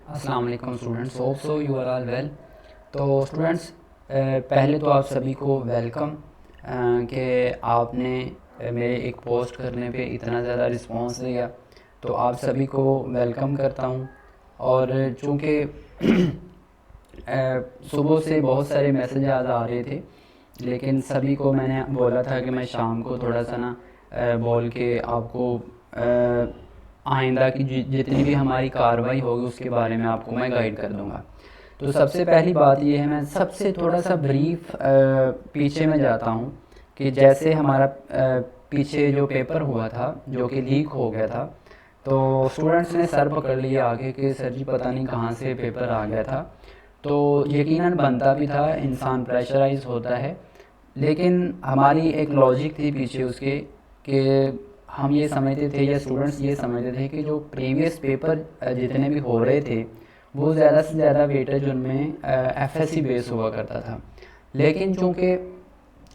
अस्सलाम वालेकुम students, hope so you are all well. तो स्टूडेंट्स, पहले तो आप सभी को वेलकम कि आपने मेरे एक पोस्ट करने पे इतना ज़्यादा रिस्पांस दिया, तो आप सभी को वेलकम करता हूँ। और चूँकि सुबह से बहुत सारे मैसेज आ रहे थे, लेकिन सभी को मैंने बोला था कि मैं शाम को थोड़ा सा ना बोल के आपको आइंदा की जितनी भी हमारी कार्रवाई होगी उसके बारे में आपको मैं गाइड कर दूंगा। तो सबसे पहली बात ये है, मैं सबसे थोड़ा सा ब्रीफ पीछे में जाता हूँ कि जैसे हमारा पीछे जो पेपर हुआ था जो कि लीक हो गया था, तो स्टूडेंट्स ने सर पकड़ लिया आगे कि सर जी पता नहीं कहाँ से पेपर आ गया था। तो यकीनन बनता भी था, इंसान प्रेशराइज होता है, लेकिन हमारी एक लॉजिक थी पीछे उसके कि हम ये समझते थे या स्टूडेंट्स ये समझते थे कि जो प्रीवियस पेपर जितने भी हो रहे थे वो ज़्यादा से ज़्यादा वेटेज उनमें एफएससी बेस हुआ करता था। लेकिन चूँकि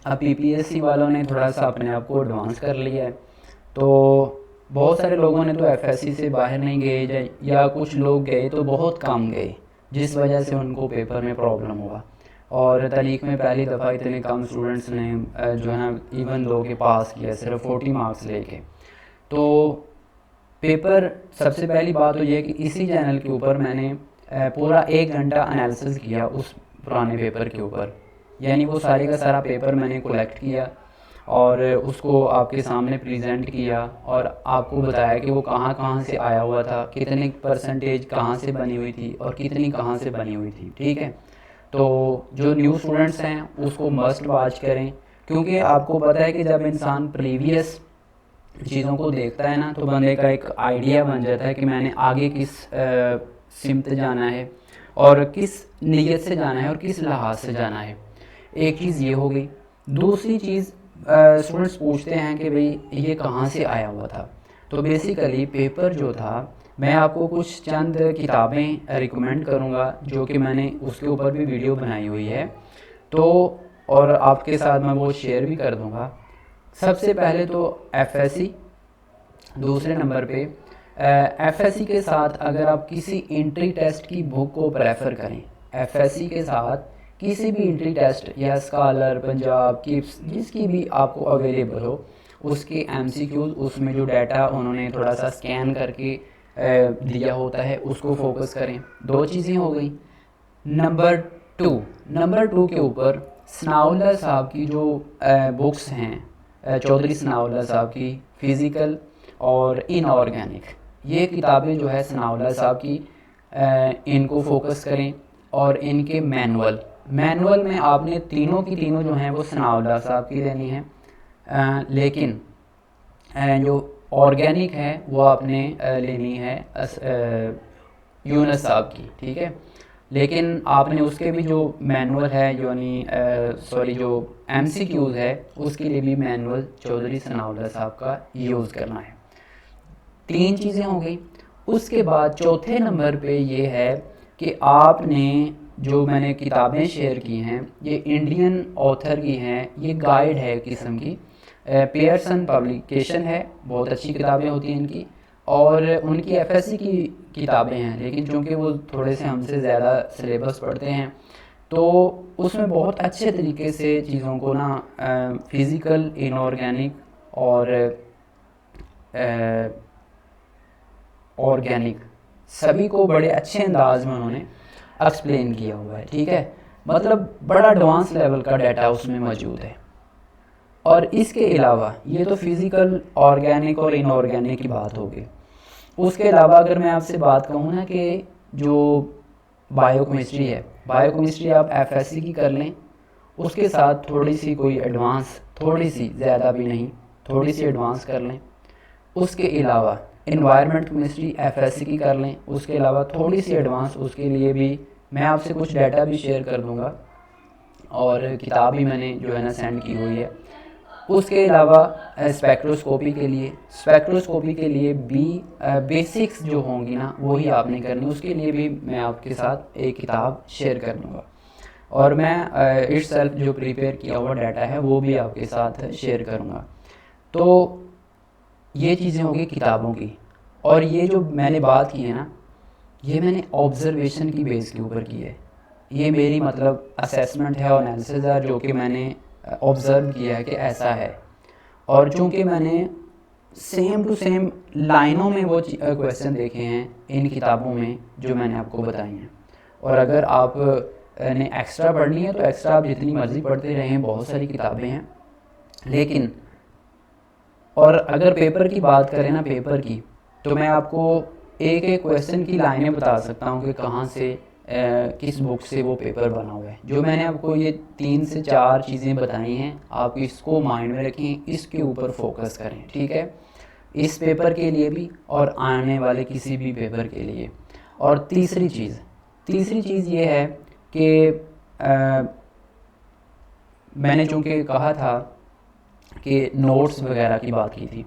अब पीपीएससी वालों ने थोड़ा सा अपने आप को एडवांस कर लिया है, तो बहुत सारे लोगों ने तो एफएससी से बाहर नहीं गए, या कुछ लोग गए तो बहुत कम गए, जिस वजह से उनको पेपर में प्रॉब्लम हुआ। और तारीख में पहली दफ़ा इतने कम स्टूडेंट्स ने जो है ना इवन दो के पास किया, सिर्फ 40 मार्क्स लेके। तो पेपर, सबसे पहली बात तो ये कि इसी चैनल के ऊपर मैंने पूरा 1 घंटा एनालिसिस किया उस पुराने पेपर के ऊपर, यानी वो सारे का सारा पेपर मैंने कलेक्ट किया और उसको आपके सामने प्रेजेंट किया और आपको बताया कि वो कहाँ कहाँ से आया हुआ था, कितने परसेंटेज कहाँ से बनी हुई थी और कितनी कहाँ से बनी हुई थी। ठीक है, तो जो न्यू स्टूडेंट्स हैं उसको मस्ट वॉच करें, क्योंकि आपको पता है कि जब इंसान प्रीवियस चीज़ों को देखता है ना, तो बंदे का एक आइडिया बन जाता है कि मैंने आगे किस सिमत जाना है और किस नीयत से जाना है और किस लिहाज से जाना है। एक चीज़ ये हो गई। दूसरी चीज़, स्टूडेंट्स पूछते हैं कि भाई ये कहाँ से आया हुआ था। तो बेसिकली पेपर जो था, मैं आपको कुछ चंद किताबें रिकमेंड करूँगा जो कि मैंने उसके ऊपर भी वीडियो बनाई हुई है, तो और आपके साथ मैं वो शेयर भी कर दूँगा। सबसे पहले तो एफएससी, दूसरे नंबर पे एफएससी के साथ अगर आप किसी इंट्री टेस्ट की बुक को प्रेफर करें, एफएससी के साथ किसी भी इंट्री टेस्ट या स्कॉलर, पंजाब किप्स, जिसकी भी आपको अवेलेबल हो, उसके एमसीक्यूज, उसमें जो डाटा उन्होंने थोड़ा सा स्कैन करके दिया होता है उसको फोकस करें। दो चीज़ें हो गई। नंबर टू, नंबर टू के ऊपर सनाउल्लाह साहब की जो बुक्स हैं, चौधरी सनाउल्लाह साहब की फ़िज़िकल और इनऑर्गेनिक, ये किताबें जो है सनाउल्लाह साहब की, इनको फोकस करें। और इनके मैनुअल, मैनुअल में आपने तीनों की तीनों जो हैं वो सनाउल्लाह साहब की लेनी है, लेकिन जो ऑर्गेनिक है वो आपने लेनी है यूनस साहब की। ठीक है, लेकिन आपने उसके भी जो मैनुअल है, यानी सॉरी जो एमसीक्यूज़ है, उसके लिए भी मैनुअल चौधरी सनाउल्लाह साहब का यूज़ करना है। तीन चीज़ें हो गई। उसके बाद चौथे नंबर पे ये है कि आपने, जो मैंने किताबें शेयर की हैं ये इंडियन ऑथर की हैं, ये गाइड है किस्म की, पेयरसन पब्लिकेशन है, बहुत अच्छी किताबें होती हैं इनकी, और उनकी एफएससी की किताबें हैं, लेकिन चूँकि वो थोड़े से हमसे ज़्यादा सिलेबस पढ़ते हैं, तो उसमें बहुत अच्छे तरीके से चीज़ों को ना फिज़िकल, इनऑर्गेनिक और ऑर्गेनिक सभी को बड़े अच्छे अंदाज में उन्होंने एक्सप्लेन किया हुआ है। ठीक है, मतलब बड़ा एडवांस लेवल का डाटा उसमें मौजूद है। और इसके अलावा ये तो फिज़िकल, ऑर्गेनिक और इनऑर्गेनिक की बात होगी। उसके अलावा अगर मैं आपसे बात कहूँ ना कि जो बायोकेमिस्ट्री है, बायोकेमिस्ट्री आप एफएससी की कर लें, उसके साथ थोड़ी सी कोई एडवांस, थोड़ी सी, ज़्यादा भी नहीं, थोड़ी सी एडवांस कर लें। उसके अलावा इन्वायरमेंट केमिस्ट्री एफएससी की कर लें, उसके अलावा थोड़ी सी एडवांस, उसके लिए भी मैं आपसे कुछ डाटा भी शेयर कर दूंगा और किताब भी मैंने जो है ना सेंड की हुई है। उसके अलावा स्पेक्ट्रोस्कोपी के लिए, स्पेक्ट्रोस्कोपी के लिए भी बेसिक्स जो होंगी ना वही आपने करनी, उसके लिए भी मैं आपके साथ एक किताब शेयर कर दूँगा और मैं इट्स सेल्फ जो प्रिपेयर किया हुआ डाटा है वो भी आपके साथ शेयर करूँगा। तो ये चीज़ें होंगी किताबों की। और ये जो मैंने बात की है ना, ये मैंने ऑब्जर्वेशन की बेस के ऊपर की है। ये मेरी मतलब असेसमेंट है और एनालिसिस है जो कि मैंने ऑब्ज़र्व किया है कि ऐसा है। और चूँकि मैंने सेम टू सेम लाइनों में वो क्वेश्चन देखे हैं इन किताबों में जो मैंने आपको बताई हैं। और अगर आप ने एक्स्ट्रा पढ़नी है तो एक्स्ट्रा आप जितनी मर्ज़ी पढ़ते रहें, बहुत सारी किताबें हैं। लेकिन और अगर पेपर की बात करें ना, पेपर की, तो मैं आपको एक एक क्वेश्चन की लाइनें बता सकता हूँ कि कहाँ से किस बुक से वो पेपर बना हुआ है। जो मैंने आपको ये 3 से 4 चीज़ें बताई हैं, आप इसको माइंड में रखें, इसके ऊपर फोकस करें, ठीक है, इस पेपर के लिए भी और आने वाले किसी भी पेपर के लिए। और तीसरी चीज़ ये है कि मैंने चूँकि कहा था कि नोट्स वगैरह की बात की थी,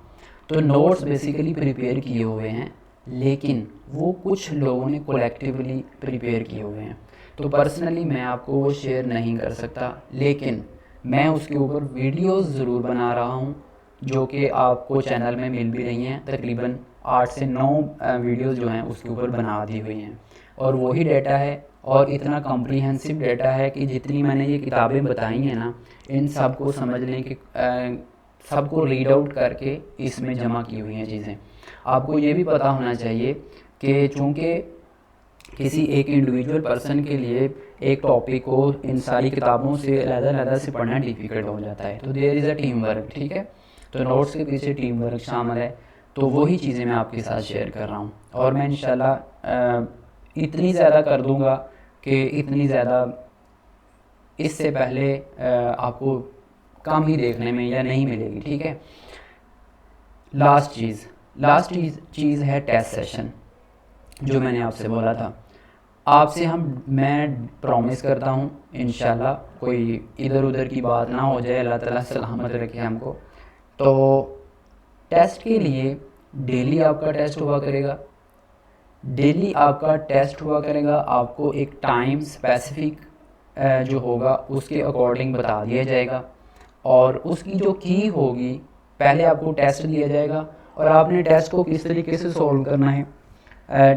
तो नोट्स बेसिकली प्रिपेयर किए हुए हैं, लेकिन वो कुछ लोगों ने कोलेक्टिवली प्रिपेयर किए हुए हैं। तो पर्सनली मैं आपको वो शेयर नहीं कर सकता, लेकिन मैं उसके ऊपर वीडियोस ज़रूर बना रहा हूँ जो कि आपको चैनल में मिल भी रही हैं। तकरीबन 8 से 9 वीडियोस जो हैं उसके ऊपर बना दी हुई हैं, और वही डेटा है और इतना कॉम्प्रिहेंसिव डेटा है कि जितनी मैंने ये किताबें बताई हैं ना, इन सब को समझ लें कि सबको रीड आउट करके इसमें जमा की हुई हैं चीज़ें। आपको ये भी पता होना चाहिए कि चूँकि किसी एक इंडिविजुअल पर्सन के लिए एक टॉपिक को इन सारी किताबों से अलग-अलग से पढ़ना डिफ़िकल्ट हो जाता है, तो there is a team work, ठीक है। तो नोट्स के पीछे टीम वर्क शामिल है। तो वही चीज़ें मैं आपके साथ शेयर कर रहा हूँ, और मैं इंशाल्लाह इतनी ज़्यादा कर दूँगा कि इतनी ज़्यादा इससे पहले आपको कम ही देखने में या नहीं मिलेगी, ठीक है। लास्ट चीज़ है टेस्ट सेशन, जो मैंने आपसे बोला था। मैं प्रॉमिस करता हूँ इंशाल्लाह कोई इधर उधर की बात ना हो जाए, अल्लाह ताला सलामत रखे हमको। तो टेस्ट के लिए डेली आपका टेस्ट हुआ करेगा। आपको एक टाइम स्पेसिफिक जो होगा उसके अकॉर्डिंग बता दिया जाएगा, और उसकी जो की होगी, पहले आपको टेस्ट दिया जाएगा और आपने टेस्ट को किस तरीके से सॉल्व करना है।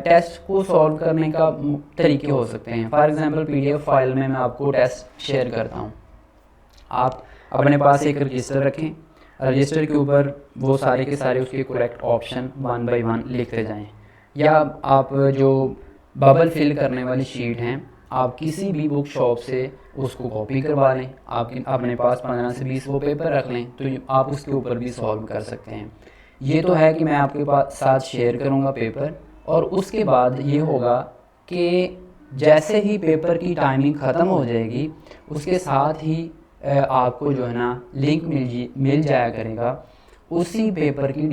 टेस्ट को सॉल्व करने का तरीके हो सकते हैं। फॉर एग्जांपल PDF फाइल में मैं आपको टेस्ट शेयर करता हूँ। आप अपने पास एक रजिस्टर रखें, रजिस्टर के ऊपर वो सारे के सारे उसके करेक्ट ऑप्शन 1 बाय 1 लिखते जाएं, या आप जो बबल फिल करने वाली शीट हैं, आप किसी भी बुक शॉप से उसको कॉपी करवा लें। आप अपने पास 15 से 20 वो पेपर रख लें, तो आप उसके ऊपर भी सॉल्व कर सकते हैं। ये तो है कि मैं आपके पास साथ शेयर करूँगा पेपर, और उसके बाद ये होगा कि जैसे ही पेपर की टाइमिंग ख़त्म हो जाएगी, उसके साथ ही आपको जो है ना लिंक मिल जाया करेगा उसी पेपर की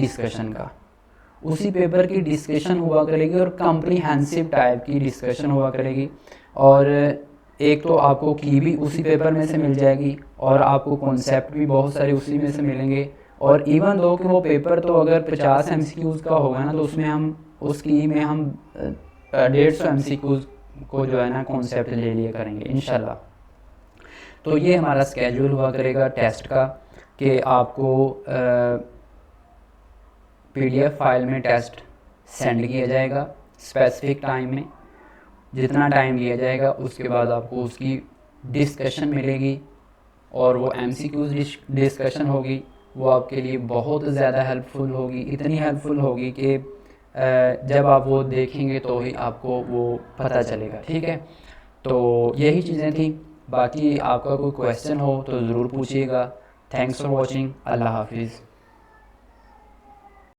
डिस्कशन हुआ करेगी, और कॉम्प्रिहेंसिव टाइप की डिस्कशन हुआ करेगी। और एक तो आपको की भी उसी पेपर में से मिल जाएगी, और आपको कॉन्सेप्ट भी बहुत सारे उसी में से मिलेंगे। और इवन दो कि वो पेपर तो अगर 50 MCQs का होगा ना, तो उसमें हम 150 MCQs को जो है ना कॉन्सेप्ट ले लिया करेंगे इंशाल्लाह। तो ये हमारा स्केड्यूल हुआ करेगा टेस्ट का, कि आपको PDF फाइल में टेस्ट सेंड किया जाएगा स्पेसिफिक टाइम में। जितना टाइम लिया जाएगा उसके बाद आपको उसकी डिस्कशन मिलेगी, और वो MCQs डिस्कशन होगी। वो आपके लिए बहुत ज़्यादा हेल्पफुल होगी, इतनी हेल्पफुल होगी कि जब आप वो देखेंगे तो ही आपको वो पता चलेगा, ठीक है। तो यही चीज़ें थी। बाकी आपका कोई क्वेश्चन हो तो ज़रूर पूछिएगा। Thanks for watching. अल्लाह हाफिज़।